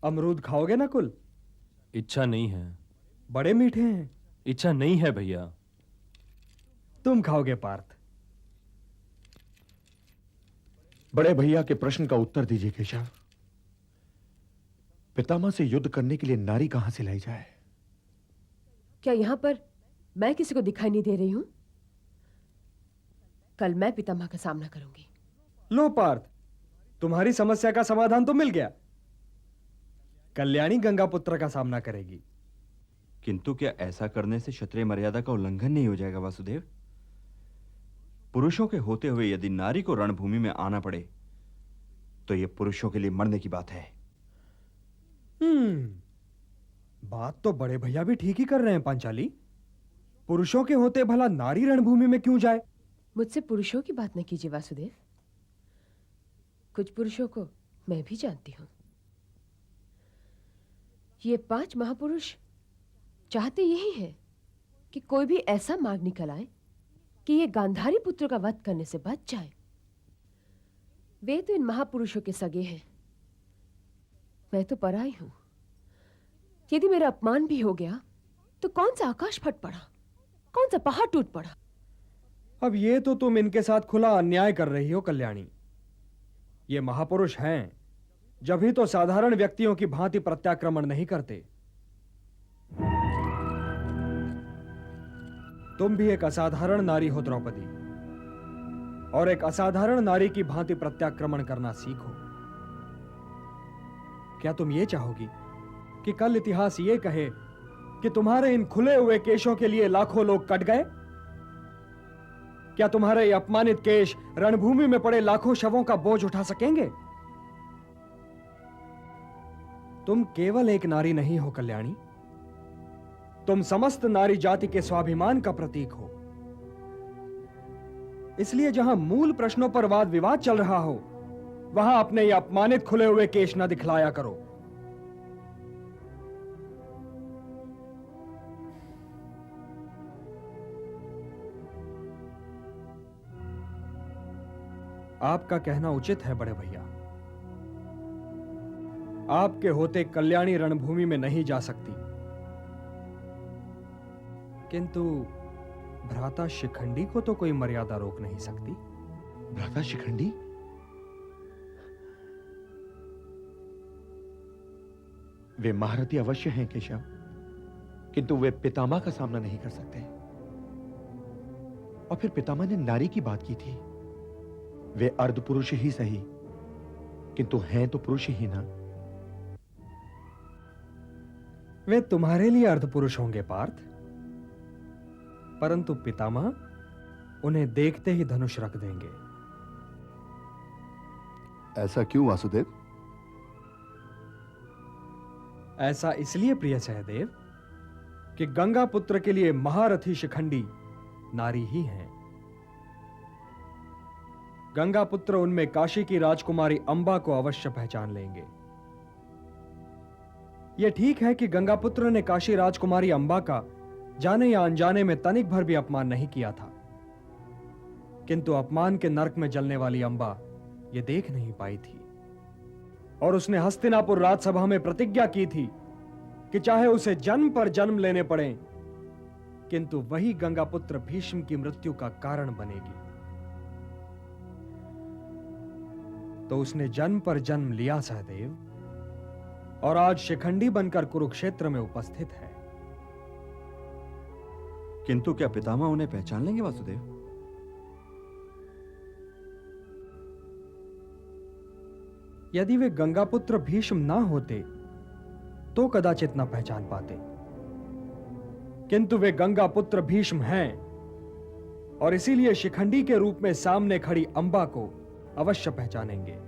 अमरूद खाओगे ना कुल? इच्छा नहीं है। बड़े मीठे हैं। इच्छा नहीं है भैया। तुम खाओगे पार्थ। बड़े भैया के प्रश्न का उत्तर दीजिए केशव। पितामह से युद्ध करने के लिए नारी कहां से लाई जाए? क्या यहां पर मैं किसी को दिखाई नहीं दे रही हूं? कल मैं पितामह का सामना करूंगी। लो पार्थ, तुम्हारी समस्या का समाधान तो मिल गया। कल्याणी गंगा पुत्र का सामना करेगी। किंतु क्या ऐसा करने से क्षत्रिय मर्यादा का उल्लंघन नहीं हो जाएगा वासुदेव? पुरुषों के होते हुए यदि नारी को रणभूमि में आना पड़े तो यह पुरुषों के लिए मरने की बात है। बात तो बड़े भैया भी ठीक ही कर रहे हैं पांचाली। पुरुषों के होते भला नारी रणभूमि में क्यों जाए? मुझसे पुरुषों की बात न कीजिए वासुदेव। कुछ पुरुषों को मैं भी जानती हूं। ये 5 महापुरुष चाहते यही है कि कोई भी ऐसा मार्ग निकल आए कि ये गांधारी पुत्र का वध करने से बच जाए। वे तो इन महापुरुषों के सगे हैं, मैं तो पराई हूं। यदि मेरा अपमान भी हो गया तो कौन सा आकाश फट पड़ा, कौन सा पहाड़ टूट पड़ा। अब ये तो तुम इनके साथ खुला अन्याय कर रही हो कल्याणी। ये महापुरुष हैं, जब ही तो साधारण व्यक्तियों की भांति प्रत्याक्रमण नहीं करते। तुम भी एक असाधारण नारी हो द्रौपदी, और एक असाधारण नारी की भांति प्रत्याक्रमण करना सीखो। क्या तुम ये चाहोगी कि कल इतिहास ये कहे कि तुम्हारे इन खुले हुए केशों के लिए लाखों लोग कट गए? क्या तुम्हारे ये अपमानित केश रणभूमि में पड़े लाखों शवों का बोझ उठा सकेंगे? तुम केवल एक नारी नहीं हो कल्याणी, तुम समस्त नारी जाति के स्वाभिमान का प्रतीक हो। इसलिए जहां मूल प्रश्नों पर वाद विवाद चल रहा हो, वहां अपने ये अपमानित खुले हुए केश न दिखलाया करो। आपका कहना उचित है बड़े भैया। आपके होते कल्याणी रणभूमि में नहीं जा सकती, किंतु भ्राता शिखंडी को तो कोई मर्यादा रोक नहीं सकती। भ्राता शिखंडी? वे महारथी अवश्य हैं केशव, किंतु वे पितामह का सामना नहीं कर सकते। और फिर पितामह ने नारी की बात की थी। वे अर्ध पुरुष ही सही, किंतु हैं तो पुरुष ही ना। वे तुम्हारे लिए अर्ध पुरुष होंगे पार्थ, परंतु पितामह उन्हें देखते ही धनुष रख देंगे। ऐसा क्यों वासुदेव? ऐसा इसलिए प्रिय सहदेव कि गंगा पुत्र के लिए महारथी शिखंडी नारी ही हैं। गंगा पुत्र उनमें काशी की राजकुमारी अंबा को अवश्य पहचान लेंगे। यह ठीक है कि गंगा पुत्र ने काशी राजकुमारी अंबा का जाने या अनजाने में तनिक भर भी अपमान नहीं किया था, किंतु अपमान के नरक में जलने वाली अंबा यह देख नहीं पाई थी, और उसने हस्तिनापुर राजसभा में प्रतिज्ञा की थी कि चाहे उसे जन्म पर जन्म लेने पड़े, किंतु वही गंगा पुत्र भीष्म की मृत्यु का कारण बनेगी। तो उसने जन्म पर जन्म लिया सहदेव, और आज शिखंडी बनकर कुरुक्षेत्र में उपस्थित है। किंतु क्या पितामह उन्हें पहचान लेंगे वासुदेव? यदि वे गंगापुत्र भीष्म ना होते तो कदाचित ना पहचान पाते, किंतु वे गंगापुत्र भीष्म हैं, और इसीलिए शिखंडी के रूप में सामने खड़ी अंबा को अवश्य पहचानेंगे।